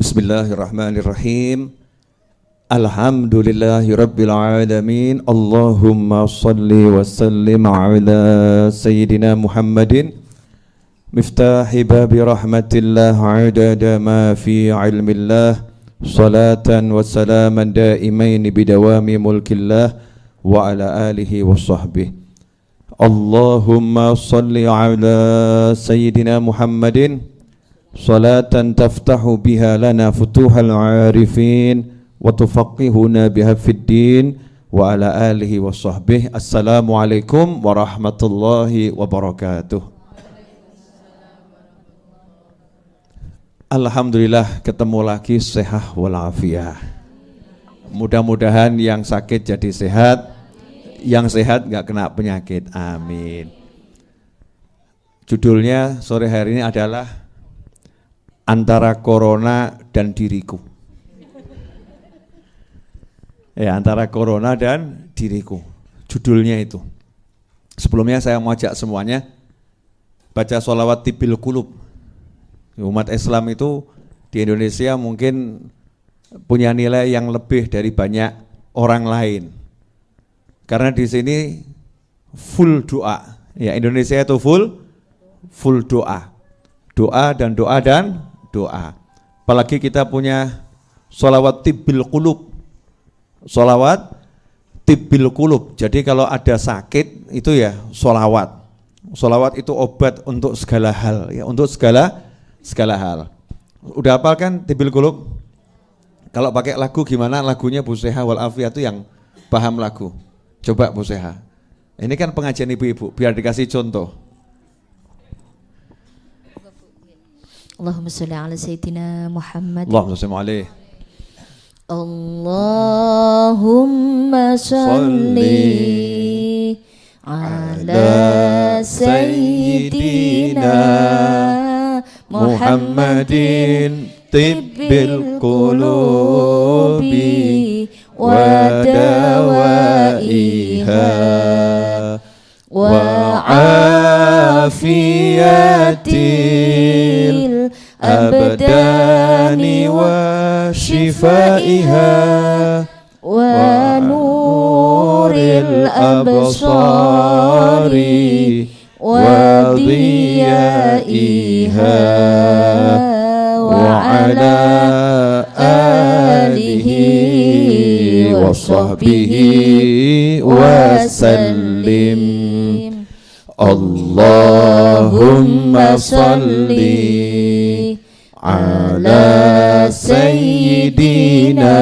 Bismillahirrahmanirrahim. Alhamdulillahi rabbil alamin. Allahumma salli wa sallim ala sayyidina Muhammadin miftahi babi rahmatillah adada ma fi ilmillah, salatan wa salaman daimain bidawami mulkillah wa ala alihi wa sahbihi. Allahumma salli ala sayyidina Muhammadin salatan taftahu biha lana futuhal arifin wa tufaqihuna biha fid din wa ala alihi wa sahbihi. Assalamualaikum warahmatullahi wabarakatuh. Alhamdulillah ketemu lagi sehat walafiat. Mudah-mudahan yang sakit jadi sehat, yang sehat gak kena penyakit. Amin. Judulnya sore hari ini adalah antara corona dan diriku. Ya, antara corona dan diriku. Judulnya itu. Sebelumnya saya mau ajak semuanya baca sholawat tibil qulub. Umat Islam itu di Indonesia mungkin punya nilai yang lebih dari banyak orang lain. Karena di sini full doa. Ya, Indonesia itu full doa. Doa dan doa dan doa. Apalagi kita punya sholawat tibil qulub. Sholawat tibil qulub. Jadi kalau ada sakit itu ya sholawat. Sholawat itu obat untuk segala hal, ya, untuk segala hal. Udah hafal kan tibil qulub? Kalau pakai lagu gimana lagunya Bu Seha wal Afiyah itu yang paham lagu. Coba Bu Seha. Ini kan pengajian ibu-ibu, biar dikasih contoh. Allahumma salli ala sayyidina Muhammad. Allahumma salli alaihi. Allahumma salli ala sayyidina Muhammadin tibbil qulubi wa dawaiha wa afiyatil abdani wa shifaiha wa nuril absari wa diyaiha wa ala alihi wa sahbihi wa sallim. Allahumma salli ala sayyidina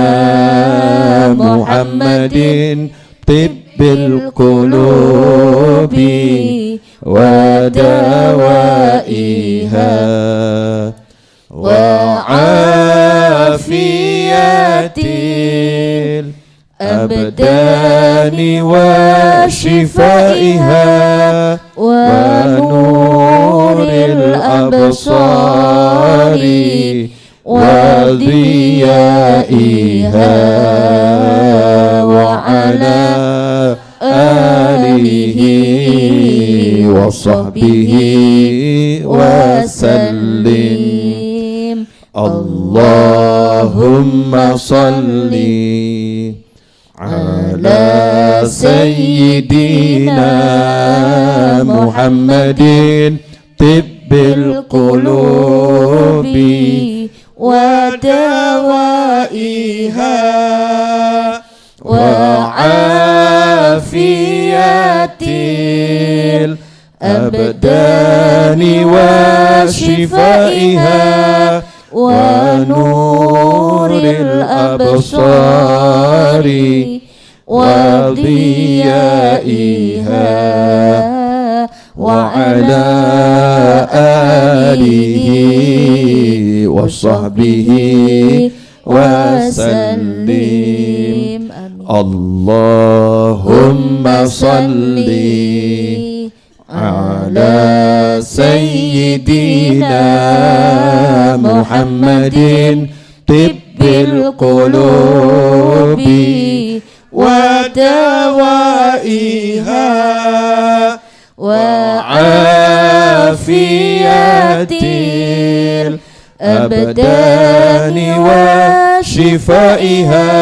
Muhammadin tibbil qulubi wa dawaiha wa afiyatil abdani wa shifaiha wa nuril absari wa diyaiha wa ala alihi wa sahbihi wa sallim. Allahumma salli ala sayyidina Muhammadin tibbil qulubi wa dawaiha wa afiyatil abdani wa shifaiha wa nuril absari wa diyaiha wa ala alihi wa sahbihi wa sallim. Allahumma salli ala sayyidina Muhammadin tibbil qulubi wa dawaiha wa afiyatil أبدان وشفائها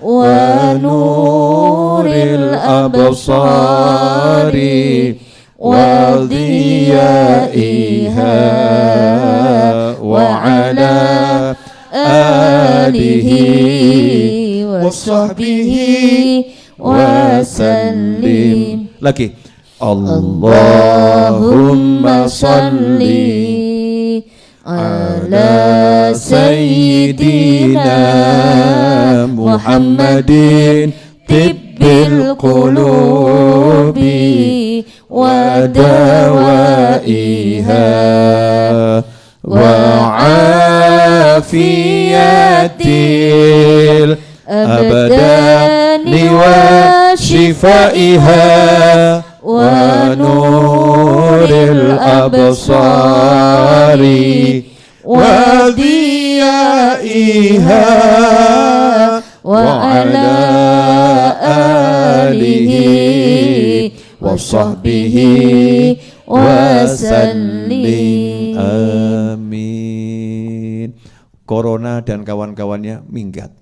ونور الأبصار وضيائها وعلى آله وصحبه وسلم. Lagi. Allahumma salli ala sayyidina Muhammadin tibbil qulubi wa dawaiha wa afiyatil abdani wa shifaiha wa nuril absari wa diyaiha wa ala alihi wa sahbihi wa sallim. Amin. Corona dan kawan-kawannya minggat.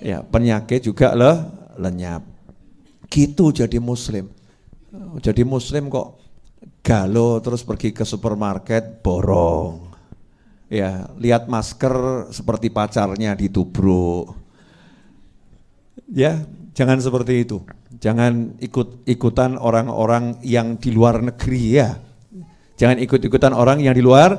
Ya, penyakit juga lenyap. Gitu jadi muslim. Jadi muslim kok galau terus pergi ke supermarket borong. Ya, lihat masker seperti pacarnya ditubruk. Ya, jangan seperti itu. Jangan ikut-ikutan orang-orang yang di luar negeri ya. Jangan ikut-ikutan orang yang di luar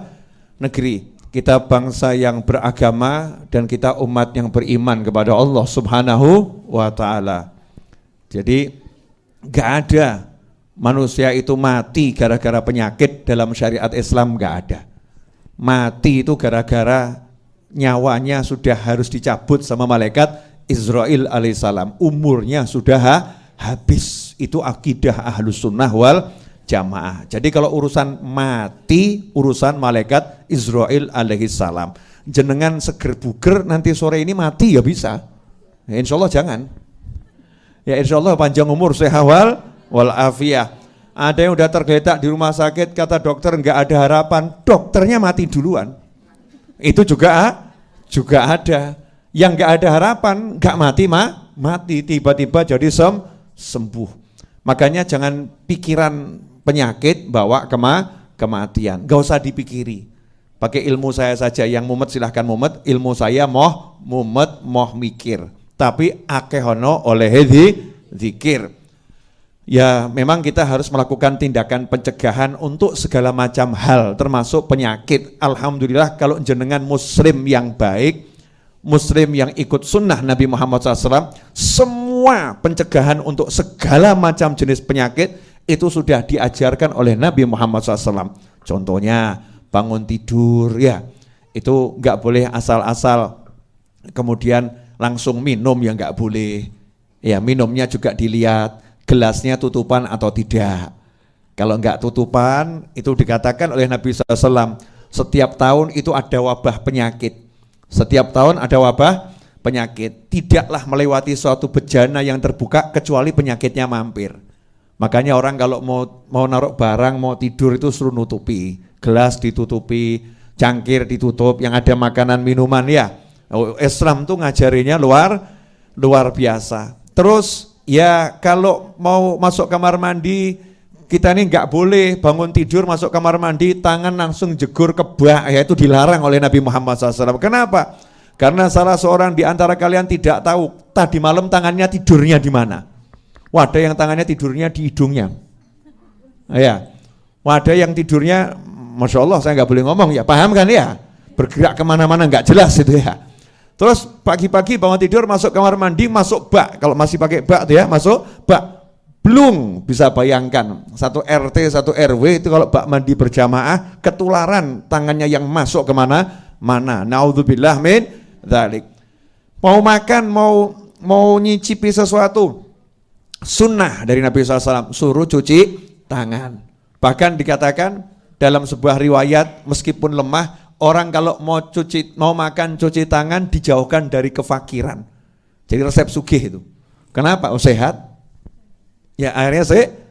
negeri. Kita bangsa yang beragama dan kita umat yang beriman kepada Allah Subhanahu wa ta'ala. Jadi gak ada manusia itu mati gara-gara penyakit dalam syariat Islam, gak ada. Mati itu gara-gara nyawanya sudah harus dicabut sama malaikat Israel alaihissalam. Umurnya sudah habis. Itu akidah Ahlus Sunnah wal Jamaah. Jadi kalau urusan mati, urusan malaikat Israel alaihissalam. Jenengan seger buger nanti sore ini mati ya bisa. Ya, insya Allah jangan. Ya insya Allah panjang umur, sehat wal afiyah. Ada yang udah tergeletak di rumah sakit, kata dokter nggak ada harapan, dokternya mati duluan. Itu juga ada. Yang nggak ada harapan, nggak mati tiba-tiba jadi sembuh. Makanya jangan pikiran penyakit bawa kematian, nggak usah dipikiri. Pakai ilmu saya saja, yang mumet silahkan mumet, ilmu saya moh mumet moh mikir. Tapi akehono oleh zikir. Ya memang kita harus melakukan tindakan pencegahan untuk segala macam hal termasuk penyakit. Alhamdulillah kalau jenengan muslim yang baik, muslim yang ikut sunnah Nabi Muhammad SAW, semua pencegahan untuk segala macam jenis penyakit itu sudah diajarkan oleh Nabi Muhammad SAW. Contohnya bangun tidur ya, itu nggak boleh asal-asal kemudian langsung minum, ya nggak boleh. Ya minumnya juga dilihat gelasnya tutupan atau tidak. Kalau nggak tutupan itu dikatakan oleh Nabi SAW, setiap tahun itu ada wabah penyakit. Setiap tahun ada wabah penyakit. Tidaklah melewati suatu bejana yang terbuka kecuali penyakitnya mampir. Makanya orang kalau mau naruh barang, mau tidur itu suruh nutupi. Gelas ditutupi, cangkir ditutup, yang ada makanan minuman ya. Islam tuh ngajarinya luar biasa. Terus ya kalau mau masuk kamar mandi, kita ini nggak boleh bangun tidur masuk kamar mandi tangan langsung jegur ke bak, ya itu dilarang oleh Nabi Muhammad SAW. Kenapa? Karena salah seorang di antara kalian tidak tahu tadi malam tangannya tidurnya di mana. Wadah yang tangannya tidurnya di hidungnya. Ya, wadah yang tidurnya, masya Allah saya nggak boleh ngomong ya, paham kan ya? Bergerak kemana-mana nggak jelas itu ya. Terus pagi-pagi bangun tidur masuk kamar mandi, masuk bak, kalau masih pakai bak tuh ya, masuk bak, blung, bisa bayangkan satu RT satu RW itu kalau bak mandi berjamaah ketularan tangannya yang masuk kemana-mana. Naudzubillah min dzalik. Mau makan, mau nyicipi sesuatu, sunnah dari Nabi SAW suruh cuci tangan. Bahkan dikatakan dalam sebuah riwayat, meskipun lemah, orang kalau mau makan cuci tangan dijauhkan dari kefakiran. Jadi resep sugih itu. Kenapa? Oh sehat. Ya akhirnya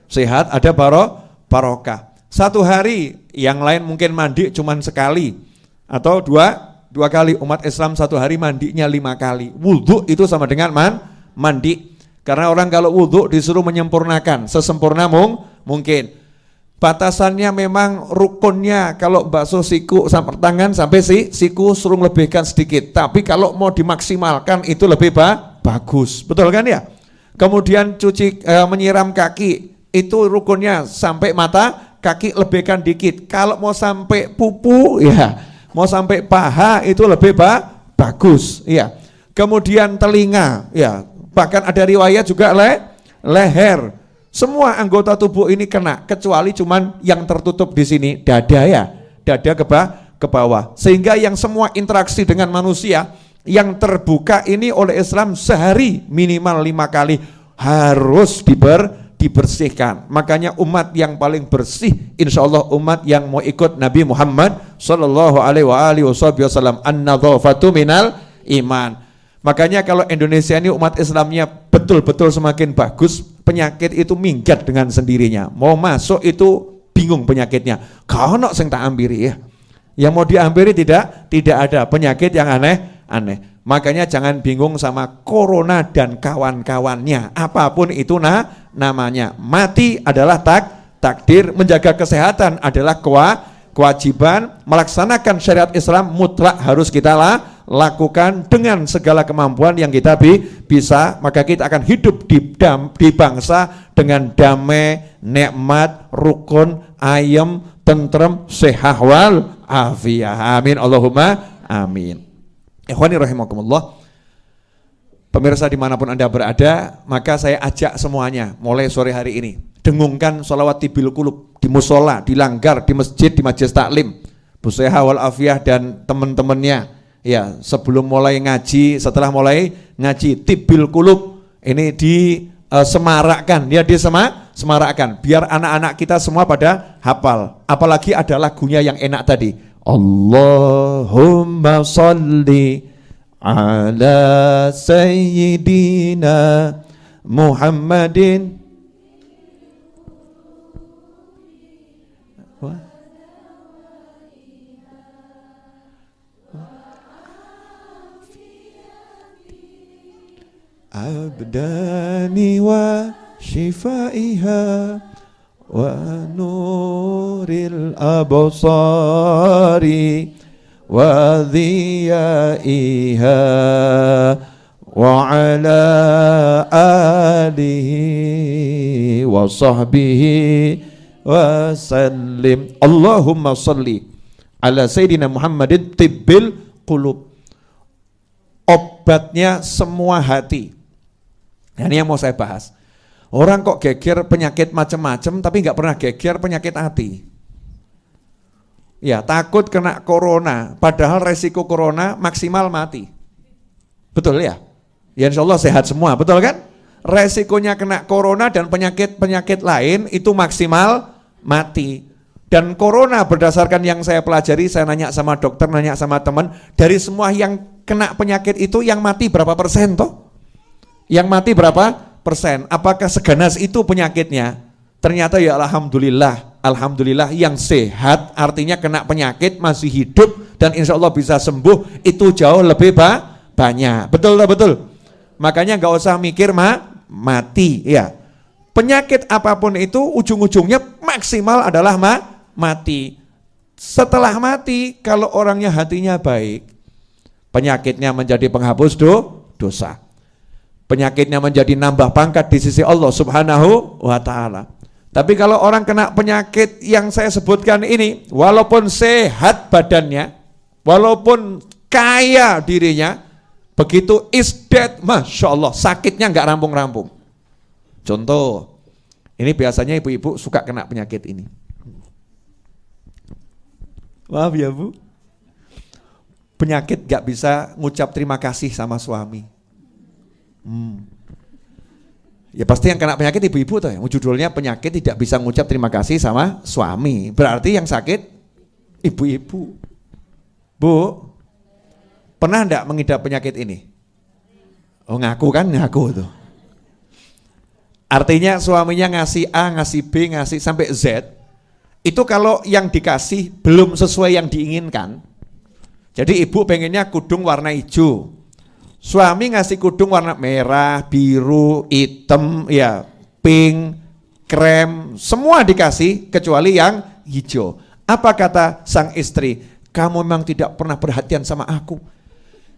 sehat, ada barokah. Satu hari, yang lain mungkin mandi cuma sekali atau dua kali. Umat Islam satu hari mandinya 5 kali. Wudhu itu sama dengan mandi. Karena orang kalau wudhu disuruh menyempurnakan sesempurna mungkin. Batasannya memang rukunnya kalau basuh siku sampai tangan sampai siku suruh lebihkan sedikit. Tapi kalau mau dimaksimalkan itu lebih bagus. Betul kan ya? Kemudian menyiram kaki itu rukunnya sampai mata kaki lebihkan dikit. Kalau mau sampai pupu ya, mau sampai paha itu lebih bagus ya. Kemudian telinga ya, bahkan ada riwayat juga leher. Semua anggota tubuh ini kena, kecuali cuman yang tertutup di sini, dada ya, dada ke bawah. Sehingga yang semua interaksi dengan manusia yang terbuka ini oleh Islam sehari minimal 5 kali harus dibersihkan. Makanya umat yang paling bersih, insya Allah umat yang mau ikut Nabi Muhammad Sallallahu Alaihi Wasallam. An-nadhafatu minal iman. Makanya kalau Indonesia ini umat Islamnya betul-betul semakin bagus, penyakit itu minggat dengan sendirinya. Mau masuk itu bingung penyakitnya. Kono sing tak ambiri ya. Yang mau diambiri tidak ada penyakit yang aneh-aneh. Makanya jangan bingung sama corona dan kawan-kawannya. Apapun itu namanya. Mati adalah takdir, menjaga kesehatan adalah kewajiban, melaksanakan syariat Islam mutlak harus kita lakukan dengan segala kemampuan yang kita bisa, maka kita akan hidup di bangsa dengan damai, nikmat, rukun, ayem, tentrem, sehat wal afiyah. Amin Allahumma amin. Ikhwani rahimakumullah. Pemirsa dimanapun Anda berada, maka saya ajak semuanya mulai sore hari ini dengungkan sholawat tibil qulub di musola, di langgar, di masjid, di majelis taklim. Bu Seha wal Afiyah dan teman-temannya ya, sebelum mulai ngaji, setelah mulai ngaji tibil qulub ini disemarakkan, ya disemarakkan biar anak-anak kita semua pada hafal. Apalagi ada lagunya yang enak tadi. Allahumma sholli ala sayyidina Muhammadin. Abdani wa shifaiha wa nuril absari wa dhiyaiha wa ala alihi wa sahbihi wa sallim. Allahumma salli ala sayyidina Muhammadin tibbil qulub. Obatnya semua hati. Nah, ini yang mau saya bahas. Orang kok geger penyakit macam-macam tapi nggak pernah geger penyakit hati. Ya, takut kena corona, padahal resiko corona maksimal mati. Betul ya? Ya insya Allah sehat semua, betul kan? Resikonya kena corona dan penyakit-penyakit lain itu maksimal mati. Dan corona berdasarkan yang saya pelajari, saya nanya sama dokter, nanya sama teman, dari semua yang kena penyakit itu yang mati berapa persen toh? Yang mati berapa persen? Apakah seganas itu penyakitnya? Ternyata ya alhamdulillah yang sehat, artinya kena penyakit masih hidup dan insya Allah bisa sembuh itu jauh lebih banyak. Betul. Makanya nggak usah mikir mati ya. Penyakit apapun itu ujung-ujungnya maksimal adalah mati. Setelah mati kalau orangnya hatinya baik, penyakitnya menjadi penghapus dosa. Penyakitnya menjadi nambah pangkat di sisi Allah Subhanahu wa ta'ala. Tapi kalau orang kena penyakit yang saya sebutkan ini, walaupun sehat badannya, walaupun kaya dirinya, begitu isdet, Masya Allah, sakitnya nggak rampung-rampung. Contoh, ini biasanya ibu-ibu suka kena penyakit ini. Maaf ya Bu, penyakit gak bisa ngucap terima kasih sama suami. Ya pasti yang kena penyakit ibu-ibu tuh ya. Judulnya penyakit tidak bisa ngucap terima kasih sama suami. Berarti yang sakit ibu-ibu. Bu, pernah enggak mengidap penyakit ini? Oh ngaku kan, ngaku tuh. Artinya suaminya ngasih A, ngasih B, ngasih sampai Z. Itu kalau yang dikasih belum sesuai yang diinginkan. Jadi ibu pengennya kudung warna hijau, suami ngasih kudung warna merah, biru, hitam, ya pink, krem, semua dikasih kecuali yang hijau. Apa kata sang istri? Kamu memang tidak pernah perhatian sama aku.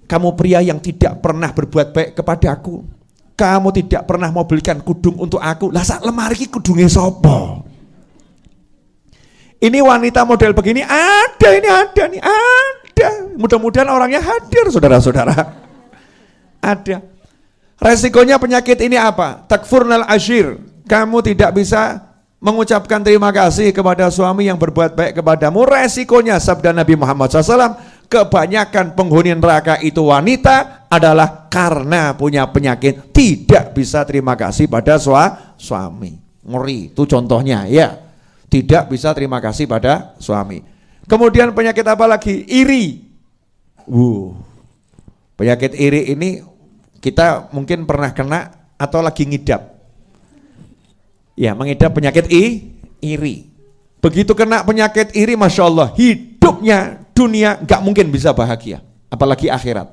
Kamu pria yang tidak pernah berbuat baik kepada aku. Kamu tidak pernah mau belikan kudung untuk aku. Lah sak lemari ki kudunge sopo? Ini wanita model begini ada, ini ada nih, ada. Mudah-mudahan orangnya hadir, saudara-saudara. Ada. Resikonya penyakit ini apa? Takfurnal ashir. Kamu tidak bisa mengucapkan terima kasih kepada suami yang berbuat baik kepadamu. Resikonya sabda Nabi Muhammad SAW, kebanyakan penghuni neraka itu wanita adalah karena punya penyakit tidak bisa terima kasih pada suami. Ngeri, itu contohnya ya. Tidak bisa terima kasih pada suami. Kemudian penyakit apa lagi? Iri. Penyakit iri ini kita mungkin pernah kena atau lagi ngidap. Ya, mengidap penyakit iri. Begitu kena penyakit iri, Masya Allah, hidupnya dunia gak mungkin bisa bahagia, apalagi akhirat.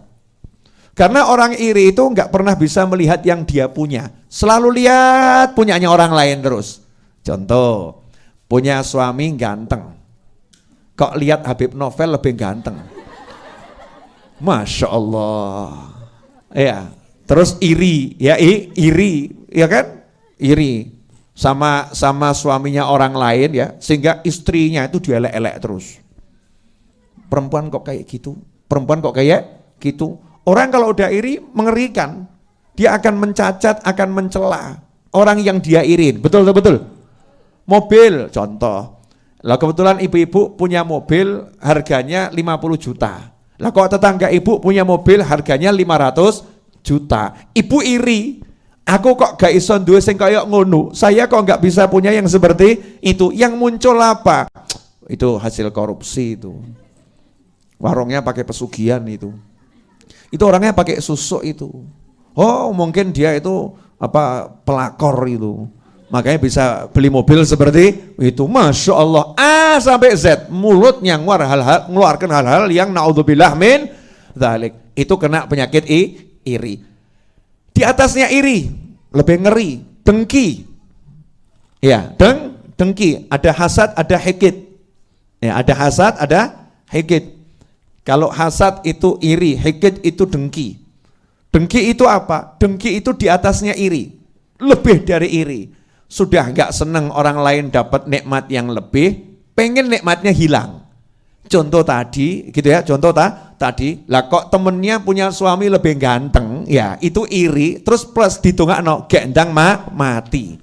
Karena orang iri itu gak pernah bisa melihat yang dia punya, selalu lihat punyanya orang lain terus. Contoh, punya suami ganteng, kok lihat Habib Novel lebih ganteng. Masya Allah. Ya, terus iri, ya iri, ya kan? Iri sama suaminya orang lain ya, sehingga istrinya itu dielek-elek terus. Perempuan kok kayak gitu, perempuan kok kayak gitu. Orang kalau udah iri mengerikan, dia akan mencacat, akan mencela orang yang dia iri. Betul. Mobil contoh, lah kebetulan ibu-ibu punya mobil harganya 50 juta. Lah kok tetangga ibu punya mobil harganya 500 juta. Ibu iri. Aku kok gak iso duwe sing kaya ngono. Saya kok gak bisa punya yang seperti itu. Yang muncul apa? Itu hasil korupsi itu. Warungnya pakai pesugihan itu. Itu orangnya pakai susuk itu. Oh, mungkin dia itu pelakor itu. Makanya bisa beli mobil seperti itu. Masya Allah. A sampai Z, mulutnya ngeluarkan hal-hal yang naudzubillah min dzalik. Itu kena penyakit iri. Di atasnya iri, lebih ngeri, dengki. Ya, dengki, ada hasad, ada hikid. Ya, ada hasad, ada hikid. Kalau hasad itu iri, hikid itu dengki. Dengki itu apa? Dengki itu di atasnya iri, lebih dari iri. Sudah enggak senang orang lain dapat nikmat yang lebih, pengen nikmatnya hilang. Contoh tadi, gitu ya, contoh tadi, lah kok temennya punya suami lebih ganteng, ya itu iri, terus plus ditungakno gendang mati.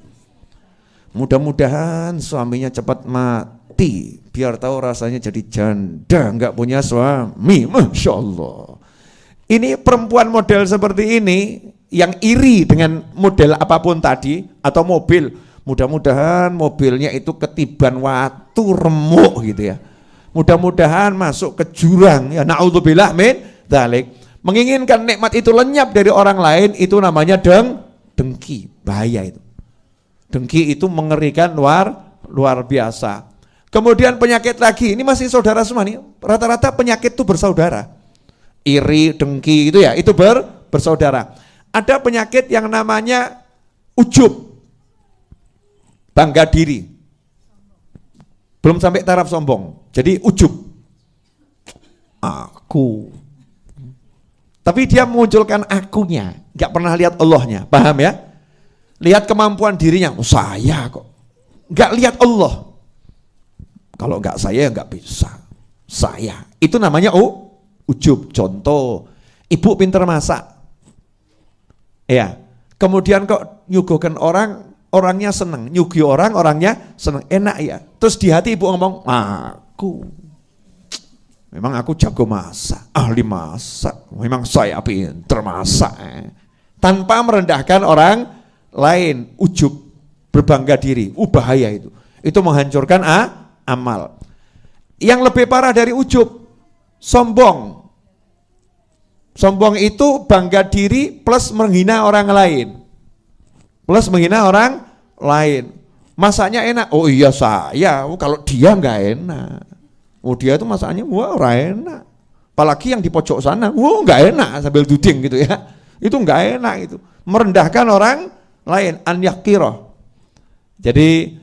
Mudah-mudahan suaminya cepat mati, biar tahu rasanya jadi janda, enggak punya suami. Masya Allah. Ini perempuan model seperti ini, yang iri dengan model apapun tadi, atau mobil, mudah-mudahan mobilnya itu ketiban watu remuk gitu ya. Mudah-mudahan masuk ke jurang, ya naudzubillah min dzalik. Menginginkan nikmat itu lenyap dari orang lain, itu namanya dengki, bahaya itu. Dengki itu mengerikan luar biasa. Kemudian penyakit lagi, ini masih saudara semua nih, rata-rata penyakit itu bersaudara. Iri, dengki gitu ya, itu bersaudara. Ada penyakit yang namanya ujub, bangga diri. Belum sampai taraf sombong. Jadi ujub. Aku. Tapi dia memunculkan akunya, enggak pernah lihat Allahnya. Paham ya? Lihat kemampuan dirinya, saya kok. Enggak lihat Allah. Kalau enggak saya enggak bisa. Saya. Itu namanya ujub. Contoh, ibu pinter masak. Ya. Kemudian kok nyuguhkan orang, orangnya seneng, nyugi orang, orangnya seneng, enak ya. Terus di hati ibu ngomong, memang aku jago masak, ahli masak, memang saya pinter masak. Tanpa merendahkan orang lain, ujub, berbangga diri, bahaya itu. Itu menghancurkan amal. Yang lebih parah dari ujub, sombong. Sombong itu bangga diri plus menghina orang lain. Plus menghina orang lain. Masaknya enak. Oh iya saya. Kalau dia nggak enak. Oh dia itu masaknya wah ora enak. Apalagi yang di pojok sana, wah nggak enak sambil duding gitu ya. Itu nggak enak itu. Merendahkan orang lain, an yakira. Jadi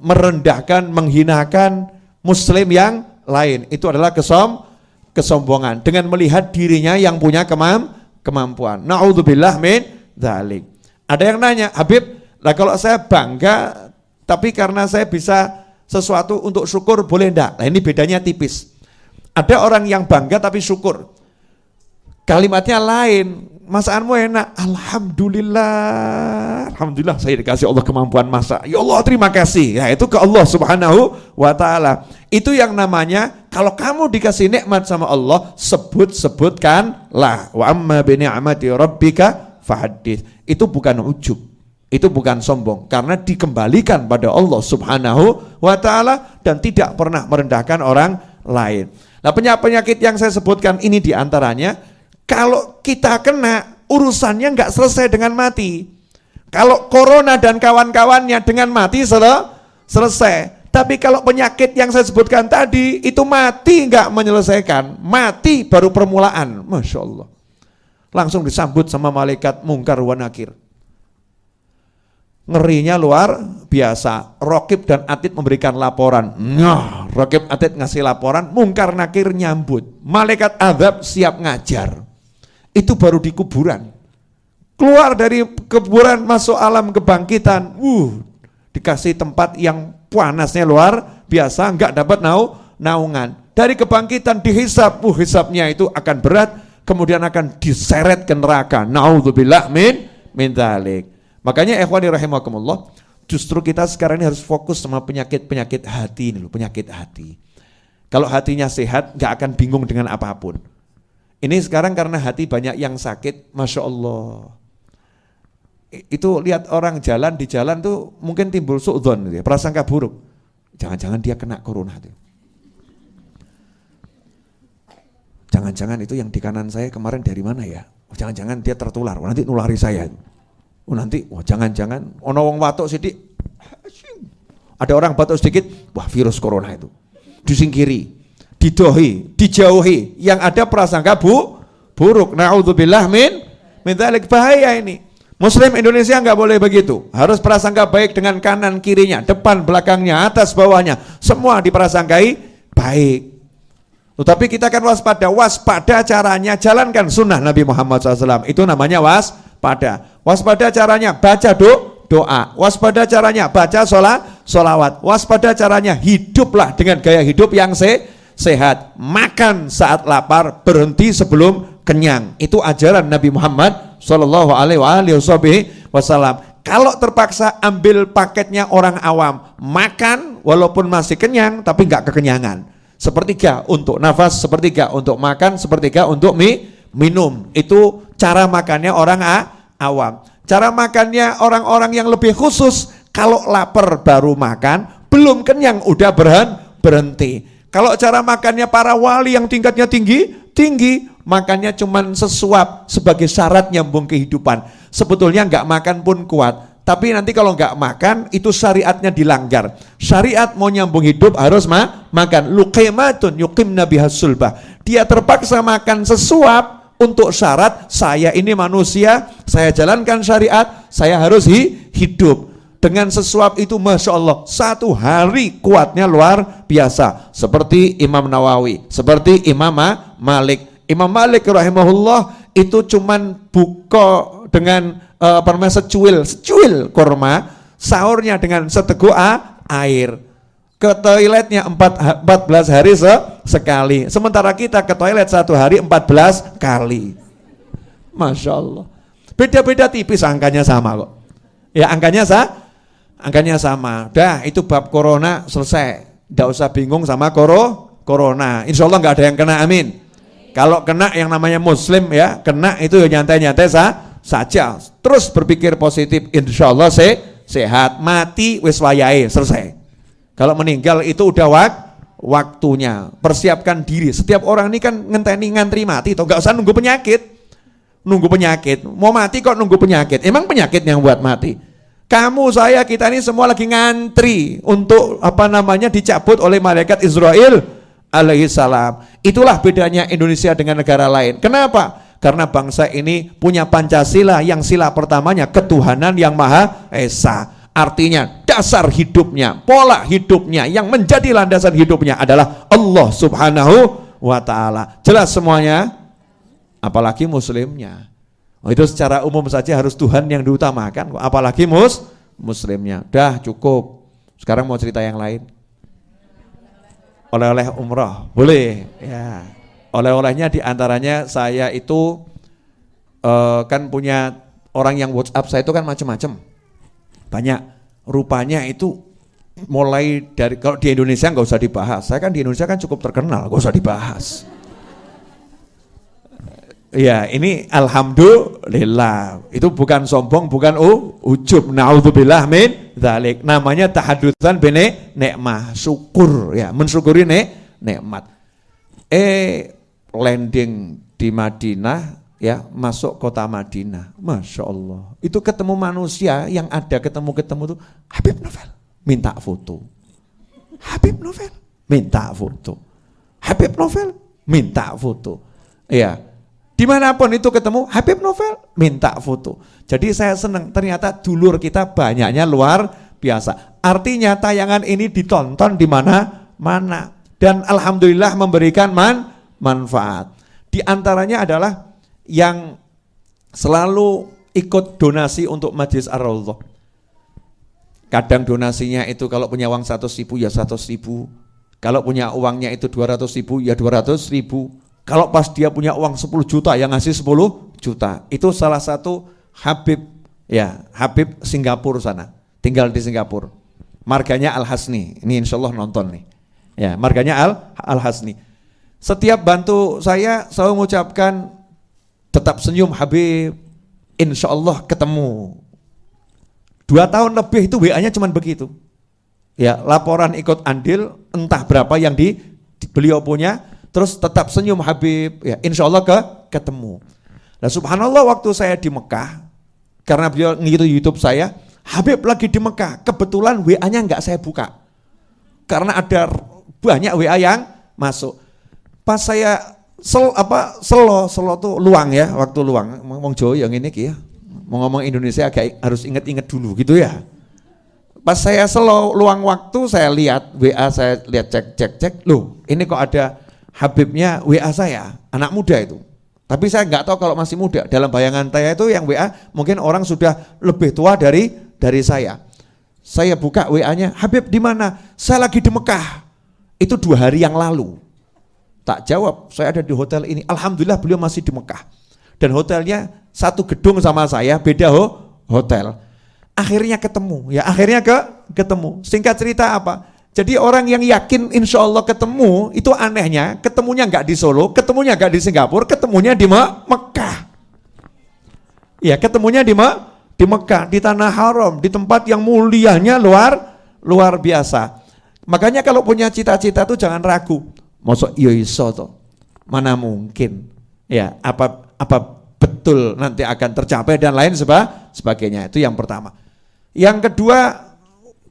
merendahkan, menghinakan muslim yang lain. Itu adalah kesombongan dengan melihat dirinya yang punya kemampuan. Na'udzubillah min dzalik. Ada yang nanya, Habib, lah kalau saya bangga tapi karena saya bisa sesuatu untuk syukur boleh enggak? Nah ini bedanya tipis. Ada orang yang bangga tapi syukur. Kalimatnya lain, masakanmu enak, alhamdulillah, alhamdulillah saya dikasih Allah kemampuan masak. Ya Allah terima kasih. Ya itu ke Allah Subhanahu wa taala. Itu yang namanya kalau kamu dikasih nikmat sama Allah, sebutkanlah. Wa amma bi ni'mati rabbika fahaddits. Itu bukan ujub. Itu bukan sombong karena dikembalikan pada Allah Subhanahu wa taala dan tidak pernah merendahkan orang lain. Nah, penyakit yang saya sebutkan ini diantaranya, kalau kita kena urusannya nggak selesai dengan mati. Kalau corona dan kawan-kawannya dengan mati selesai. Tapi kalau penyakit yang saya sebutkan tadi itu mati nggak menyelesaikan, mati baru permulaan, masya Allah. Langsung disambut sama malaikat mungkar wa nakir. Ngerinya luar biasa. Raqib dan Atid memberikan laporan. Nah, Raqib Atid ngasih laporan, mungkar nakir nyambut. Malaikat azab siap ngajar. Itu baru di kuburan. Keluar dari kuburan masuk alam kebangkitan. Dikasih tempat yang panasnya luar biasa, enggak dapat naungan. Dari kebangkitan dihisab, hisabnya itu akan berat, kemudian akan diseret ke neraka. Na'udzubillah min dzalik. Makanya ikhwani rahimakumullah, justru kita sekarang ini harus fokus sama penyakit hati ini loh, penyakit hati. Kalau hatinya sehat, nggak akan bingung dengan apapun. Ini sekarang karena hati banyak yang sakit, masya Allah. Itu lihat orang jalan di jalan tuh mungkin timbul suudzon, gitu ya, prasangka buruk. Jangan-jangan dia kena corona tuh. Jangan-jangan itu yang di kanan saya kemarin dari mana ya? Jangan-jangan dia tertular, nanti nulari saya. Nanti, jangan-jangan ono wong watuk sidik, ada orang batuk sedikit, wah virus corona itu, disingkiri, dijauhi, yang ada prasangka buruk. Na'udzubillah min dzalik, bahaya ini. Muslim Indonesia nggak boleh begitu, harus prasangka baik dengan kanan kirinya, depan belakangnya, atas bawahnya, semua diprasangkai baik. Tetapi kita kan waspada caranya jalankan sunnah Nabi Muhammad SAW, itu namanya waspada caranya baca doa, waspada caranya baca sholawat, waspada caranya hiduplah dengan gaya hidup yang sehat, makan saat lapar, berhenti sebelum kenyang. Itu ajaran Nabi Muhammad Sallallahu Alaihi Wasallam. Kalau terpaksa ambil paketnya orang awam, makan walaupun masih kenyang tapi nggak kekenyangan. Sepertiga untuk nafas, sepertiga untuk makan, sepertiga untuk minum. Itu cara makannya orang awam. Cara makannya orang-orang yang lebih khusus, kalau lapar baru makan, belum kenyang udah berhenti. Kalau cara makannya para wali yang tingkatnya tinggi, makannya cuman sesuap sebagai syarat nyambung kehidupan. Sebetulnya nggak makan pun kuat. Tapi nanti kalau nggak makan itu syariatnya dilanggar. Syariat mau nyambung hidup harus makan. Luqaimatun yuqimna bihas sulbah. Dia terpaksa makan sesuap untuk syarat saya ini manusia, saya jalankan syariat, saya harus hidup. Dengan sesuap itu masya Allah 1 hari kuatnya luar biasa. Seperti Imam Nawawi, seperti Imam Malik. Imam Malik rahimahullah itu cuman buka dengan secuil kurma, sahurnya dengan seteguk air, ke toiletnya 14 hari sekali, sementara kita ke toilet 1 hari 14 kali. Masya Allah, beda-beda tipis, angkanya sama kok ya, angkanya sama. Dah itu bab corona selesai, tidak usah bingung sama corona. Insya Allah nggak ada yang kena, amin. Kalau kena yang namanya muslim ya, kena itu nyantai-nyantai saja, terus berpikir positif, insya Allah sehat, mati wis wayahe selesai. Kalau meninggal itu udah waktunya, persiapkan diri. Setiap orang ini kan ngantri mati, toh nggak usah nunggu penyakit, mau mati kok nunggu penyakit, emang penyakit yang buat mati. Kamu, saya, kita ini semua lagi ngantri untuk dicabut oleh malaikat Israel alaihissalam. Itulah bedanya Indonesia dengan negara lain. Kenapa? Karena bangsa ini punya Pancasila yang sila pertamanya ketuhanan yang Maha Esa. Artinya dasar hidupnya, pola hidupnya yang menjadi landasan hidupnya adalah Allah Subhanahu wa ta'ala. Jelas semuanya? Apalagi muslimnya. Itu secara umum saja harus Tuhan yang diutamakan, apalagi muslimnya. Dah cukup. Sekarang mau cerita yang lain. Oleh-oleh umroh, boleh ya. Oleh-olehnya diantaranya saya itu kan punya orang yang WhatsApp saya itu kan macam-macam, banyak. Rupanya itu mulai dari, kalau di Indonesia nggak usah dibahas, saya kan di Indonesia kan cukup terkenal, nggak usah dibahas. Ya ini alhamdulillah, itu bukan sombong, bukan ujub, naudzubillah min dzalik. Namanya tahadutsan bene nikmah, syukur ya, mensyukuri nikmat. Landing di Madinah ya, masuk kota Madinah, Masya Allah, itu ketemu manusia yang ada ketemu tuh Habib Novel, minta foto. Habib Novel, minta foto. Habib Novel, minta foto. Ya. Dimanapun itu ketemu Habib Novel, minta foto. Jadi saya senang, ternyata dulur kita banyaknya luar biasa. Artinya tayangan ini ditonton di mana-mana dan alhamdulillah memberikan manfaat. Di antaranya adalah yang selalu ikut donasi untuk Majelis Ar-Raudhah. Kadang donasinya itu kalau punya uang 100.000 ya 100.000, kalau punya uangnya itu 200.000 ya 200.000. Kalau pas dia punya uang 10 juta yang ngasih 10 juta. Itu salah satu Habib ya, Habib Singapura sana, tinggal di Singapura. Marganya Al-Hasni. Ini insya Allah nonton nih. Ya, marganya Al-Hasni. Setiap bantu saya selalu mengucapkan tetap senyum Habib, insya Allah ketemu. 2 tahun lebih itu WA-nya cuman begitu. Ya, laporan ikut andil entah berapa yang beliau punya. Terus tetap senyum Habib, ya insya Allah ketemu. Nah subhanallah, waktu saya di Mekah, karena beliau ngitu YouTube saya, Habib lagi di Mekah, kebetulan WA-nya nggak saya buka, karena ada banyak WA yang masuk. Pas saya selo tuh luang ya, waktu luang, ngomong Jawa yang ini ya, mau ngomong Indonesia agak harus inget-inget dulu gitu ya. Pas saya selo luang waktu, saya lihat WA, saya lihat cek, loh ini kok ada Habibnya WA saya, anak muda itu. Tapi saya nggak tahu kalau masih muda. Dalam bayangan saya itu yang WA mungkin orang sudah lebih tua dari saya. Saya buka WA-nya, Habib di mana? Saya lagi di Mekah. Itu 2 hari yang lalu. Tak jawab, saya ada di hotel ini. Alhamdulillah beliau masih di Mekah. Dan hotelnya satu gedung sama saya, beda hotel. Akhirnya ketemu, ya akhirnya ketemu. Singkat cerita apa? Jadi orang yang yakin insya Allah ketemu, itu anehnya ketemunya nggak di Solo, ketemunya nggak di Singapura, ketemunya di Mekah. Ya ketemunya di Mekah, di Tanah Haram, di tempat yang mulianya luar biasa. Makanya kalau punya cita-cita tuh jangan ragu. Mosok iya iso toh, mana mungkin? Ya apa betul nanti akan tercapai dan lain sebagainya. Itu yang pertama. Yang kedua,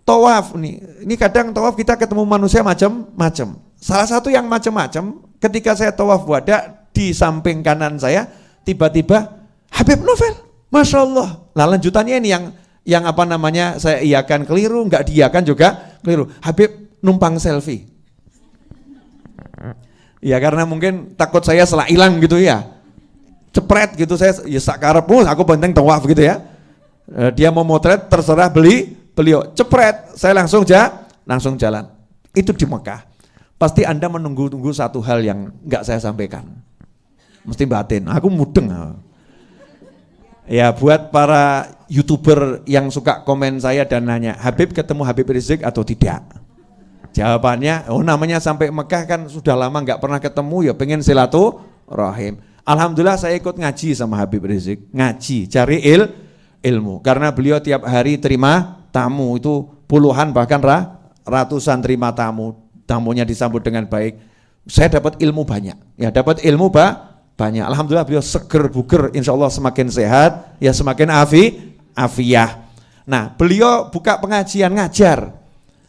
tawaf nih, ini kadang tawaf kita ketemu manusia macam-macam. Salah satu yang macam-macam, ketika saya tawaf wada, di samping kanan saya tiba-tiba Habib Novel, Masya Allah. Nah lanjutannya ini yang saya iakan keliru, nggak diiakan juga keliru. Habib numpang selfie. Ya karena mungkin takut saya salah hilang gitu ya, cepret gitu saya, ya sakarepmu aku penting tawaf gitu ya. Dia mau motret terserah beliau cepret, saya langsung jalan. Itu di Mekah. Pasti Anda menunggu-tunggu satu hal yang nggak saya sampaikan. Mesti batin, aku mudeng. Ya buat para YouTuber yang suka komen saya dan nanya, Habib ketemu Habib Rizik atau tidak? Jawabannya, namanya sampai Mekah kan sudah lama nggak pernah ketemu, ya pengen silaturahim. Alhamdulillah saya ikut ngaji sama Habib Rizik, ngaji, cari ilmu. Karena beliau tiap hari terima tamu, itu puluhan bahkan ratusan terima tamunya disambut dengan baik. Saya dapat ilmu banyak, ya dapat ilmu banyak. Alhamdulillah beliau seger buger, insya Allah semakin sehat, ya semakin afiyah. Nah, beliau buka pengajian ngajar.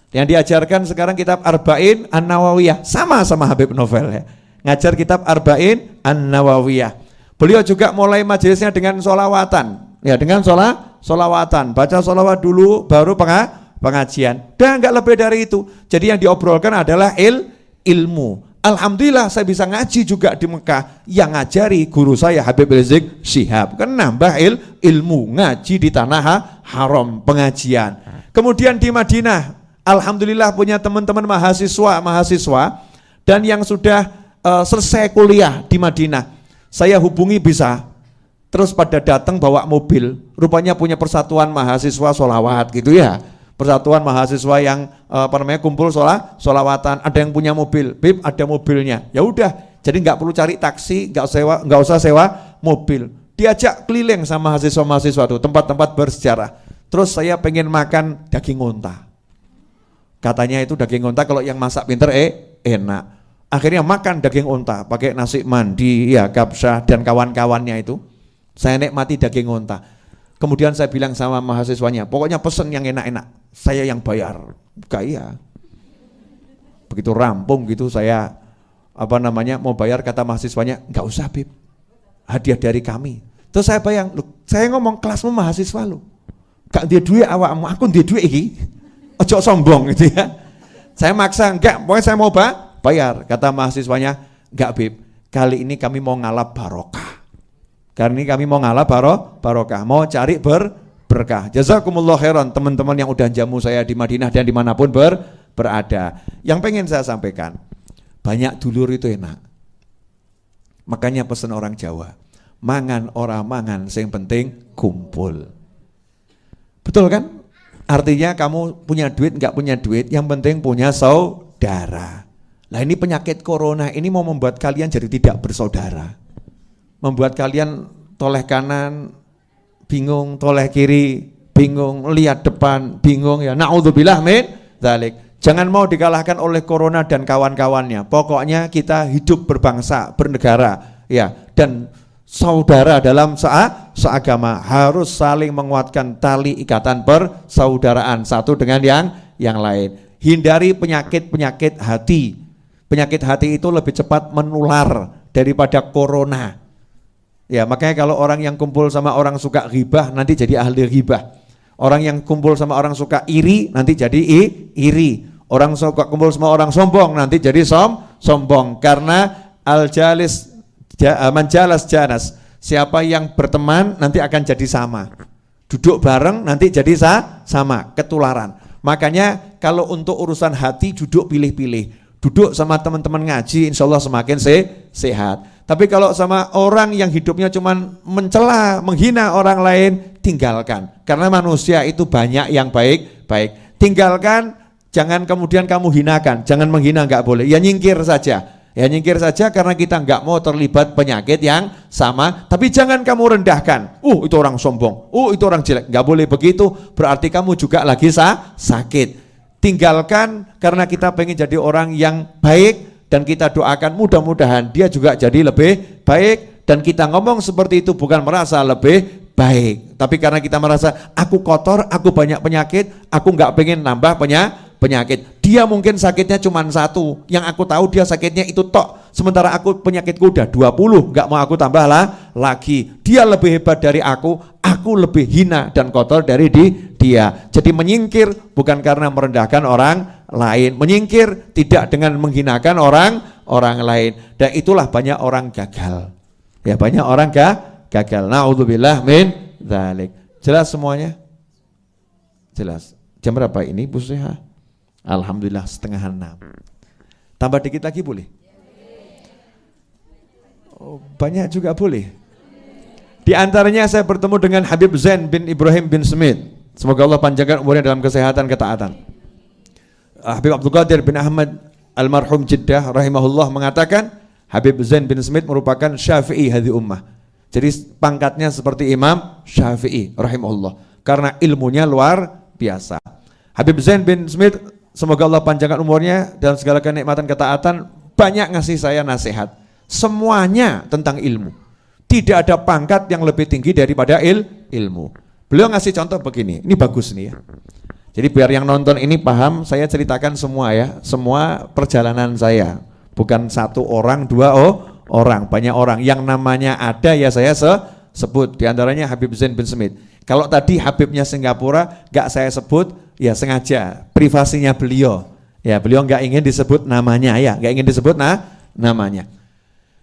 Yang diajarkan sekarang kitab Arba'in An-Nawawiyah, sama Habib Novel ya. Ngajar kitab Arba'in An-Nawawiyah. Beliau juga mulai majelisnya dengan sholawatan. Ya, dengan sholawatan. Baca sholawat dulu baru pengajian. Dan enggak lebih dari itu. Jadi yang diobrolkan adalah ilmu. Alhamdulillah saya bisa ngaji juga di Mekah. Yang ngajari guru saya Habib Rizik Syihab. Kan nambah ilmu, ngaji di tanah haram, pengajian. Kemudian di Madinah, alhamdulillah punya teman-teman mahasiswa dan yang sudah selesai kuliah di Madinah. Saya hubungi bisa. Terus pada datang bawa mobil. Rupanya punya persatuan mahasiswa sholawat gitu ya. Persatuan mahasiswa yang kumpul sholawatan, ada yang punya mobil, Bib ada mobilnya, ya udah, jadi nggak perlu cari taksi, nggak usah sewa mobil, diajak keliling sama mahasiswa tuh tempat-tempat bersejarah. Terus saya pengen makan daging onta, katanya itu daging onta kalau yang masak pinter enak. Akhirnya makan daging onta pakai nasi mandi, ya kapsah dan kawan-kawannya itu, saya nikmati daging onta. Kemudian saya bilang sama mahasiswanya, pokoknya pesen yang enak-enak, saya yang bayar. Kaya. Begitu rampung gitu saya mau bayar, kata mahasiswanya, enggak usah Bib, hadiah dari kami. Terus saya bayang, saya ngomong kelasmu mahasiswa lu, gak dia duit awakmu, aku dia duit iki, ojo sombong gitu ya. Saya maksa, enggak, pokoknya saya mau bayar. Kata mahasiswanya, enggak Bib, kali ini kami mau ngalap barokah. Karena ini kami mau ngalah barokah, mau cari berkah. Jazakumullah khairan teman-teman yang udah jamu saya di Madinah dan dimanapun berada. Yang pengen saya sampaikan, banyak dulur itu enak. Makanya pesan orang Jawa, mangan ora mangan, yang penting kumpul. Betul kan? Artinya kamu punya duit, enggak punya duit, yang penting punya saudara. Nah ini penyakit corona ini mau membuat kalian jadi tidak bersaudara. Membuat kalian toleh kanan bingung, toleh kiri bingung, lihat depan bingung ya. Na'udzubillah min dzalik. Jangan mau dikalahkan oleh corona dan kawan-kawannya. Pokoknya kita hidup berbangsa, bernegara ya, dan saudara dalam seagama, harus saling menguatkan tali ikatan persaudaraan satu dengan yang lain. Hindari penyakit hati. Penyakit hati itu lebih cepat menular daripada corona. Ya, makanya kalau orang yang kumpul sama orang suka ghibah nanti jadi ahli ghibah. Orang yang kumpul sama orang suka iri nanti jadi iri. Orang suka kumpul sama orang sombong nanti jadi sombong. Karena manjalas janas. Siapa yang berteman nanti akan jadi sama. Duduk bareng nanti jadi sama, ketularan. Makanya kalau untuk urusan hati duduk pilih-pilih. Duduk sama teman-teman ngaji, insya Allah semakin sehat. Tapi kalau sama orang yang hidupnya cuman mencela, menghina orang lain, tinggalkan. Karena manusia itu banyak yang baik. Tinggalkan, jangan kemudian kamu hinakan. Jangan menghina, enggak boleh. Ya nyingkir saja. Ya nyingkir saja karena kita enggak mau terlibat penyakit yang sama. Tapi jangan kamu rendahkan. Itu orang sombong. Itu orang jelek. Enggak boleh begitu. Berarti kamu juga lagi sakit. Tinggalkan karena kita pengen jadi orang yang baik dan kita doakan mudah-mudahan dia juga jadi lebih baik, dan kita ngomong seperti itu bukan merasa lebih baik, tapi karena kita merasa aku kotor, aku banyak penyakit, aku nggak pengen nambah penyakit. Dia mungkin sakitnya cuma satu, yang aku tahu dia sakitnya itu tok, sementara aku penyakitku udah 20, nggak mau aku tambah lagi. Dia lebih hebat dari aku lebih hina dan kotor dari dia. Jadi menyingkir bukan karena merendahkan orang lain, menyingkir tidak dengan menghinakan orang lain. Dan itulah banyak orang gagal. Ya, banyak orang gagal. Na'udzubillah min dzalik. Jelas semuanya? Jelas. Jam berapa ini Bu Seha? Alhamdulillah 5:30. Tambah dikit lagi boleh? Banyak juga boleh. Di antaranya saya bertemu dengan Habib Zain bin Ibrahim bin Smith. Semoga Allah panjangkan umurnya dalam kesehatan, ketaatan. Habib Abdul Qadir bin Ahmad almarhum Jeddah rahimahullah mengatakan Habib Zain bin Smith merupakan Syafi'i hadhihi ummah. Jadi pangkatnya seperti Imam Syafi'i rahimahullah karena ilmunya luar biasa. Habib Zain bin Smith, semoga Allah panjangkan umurnya dalam segala kenikmatan, ketaatan, banyak ngasih saya nasihat. Semuanya tentang ilmu. Tidak ada pangkat yang lebih tinggi daripada ilmu. Beliau ngasih contoh begini, ini bagus nih ya. Jadi biar yang nonton ini paham, saya ceritakan semua ya, semua perjalanan saya. Bukan satu orang, dua orang, banyak orang. Yang namanya ada ya saya sebut, diantaranya Habib Zain bin Smith. Kalau tadi Habibnya Singapura, gak saya sebut, ya sengaja, privasinya beliau. Ya beliau gak ingin disebut namanya ya, gak ingin disebut namanya.